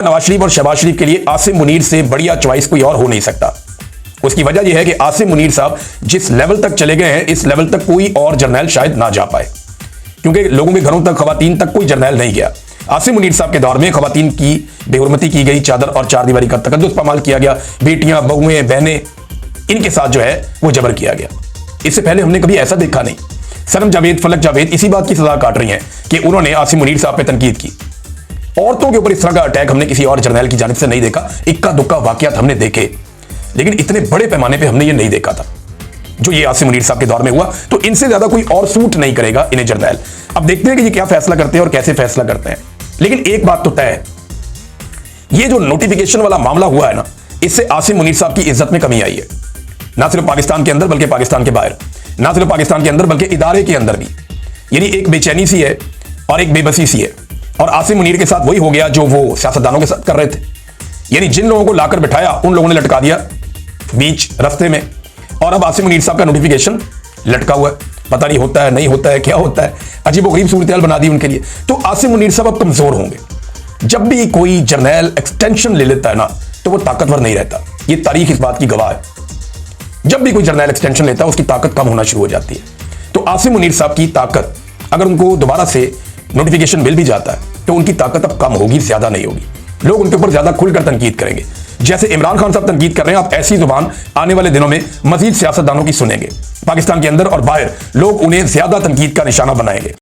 नवाज शरीफ और शहबाज शरीफ के लिए आसिम मुनीर से बढ़िया चॉइस कोई और हो नहीं सकता। उसकी वजह यह है कि आसिम मुनीर साहब जिस लेवल तक चले गए हैं, इस लेवल तक कोई और जर्नैल शायद ना जा पाए, क्योंकि लोगों के घरों तक, खवातीन तक कोई जर्नैल नहीं गया। आसिम मुनीर साहब के दौर में खवातीन की बेहुरमती की गई, चादर और चारदीवारी का तकद्दुस पामाल किया गया, बेटियां, बहुएं, बहनें, इनके साथ जो है वो जबर किया गया। इससे पहले हमने कभी ऐसा देखा नहीं। सनम जावेद, फलक जावेद इसी बात की सजा काट रही हैं कि उन्होंने आसिम मुनीर साहब पे तनकीद की। औरतों के ऊपर इस तरह का अटैक हमने किसी और जर्नैल की जानिब से नहीं देखा। इक्का दुक्का वाकयात हमने देखे, लेकिन इतने बड़े पैमाने पे हमने ये नहीं देखा था जो ये आसिम मुनीर साहब के दौर में हुआ। तो इनसे ज्यादा कोई और सूट नहीं करेगा इन्हें जर्नैल। अब देखते हैं कि ये क्या फैसला करते हैं और कैसे फैसला करते हैं। लेकिन एक बात तो तय है, ये जो नोटिफिकेशन वाला मामला हुआ है ना, इससे आसिम मुनीर साहब की इज्जत में कमी आई है। ना सिर्फ पाकिस्तान के अंदर बल्कि पाकिस्तान के बाहर, ना सिर्फ पाकिस्तान के अंदर बल्कि इदारे के अंदर भी। यानी एक बेचैनी सी है और एक बेबसी सी है। और आसिम मुनीर के साथ वही हो गया जो वो सियासतदानों के साथ कर रहे थे। यानी जिन लोगों को लाकर बिठाया उन लोगों ने लटका दिया बीच रास्ते में, और अब आसिम मुनीर साहब का नोटिफिकेशन लटका हुआ है। पता नहीं होता है, नहीं होता है, क्या होता है, अजीबोगरीब सूरत बना दी उनके लिए। तो आसिम मुनीर साहब अब कमजोर होंगे। जब भी कोई जर्नैल एक्सटेंशन ले लेता है ना, तो वो ताकतवर नहीं रहता। ये तारीख इस बात की गवाह है। जब भी कोई जर्नैल एक्सटेंशन लेता है उसकी ताकत कम होना शुरू हो जाती है। तो आसिम मुनीर साहब की ताकत, अगर उनको दोबारा से नोटिफिकेशन मिल भी जाता है तो उनकी ताकत अब कम होगी, ज्यादा नहीं होगी। लोग उनके ऊपर ज्यादा खुलकर तनकीद करेंगे। जैसे इमरान खान साहब तनकीद कर रहे हैं, आप ऐसी जुबान आने वाले दिनों में मजीद सियासतदानों की सुनेंगे। पाकिस्तान के अंदर और बाहर लोग उन्हें ज्यादा तनकीद का निशाना बनाएंगे।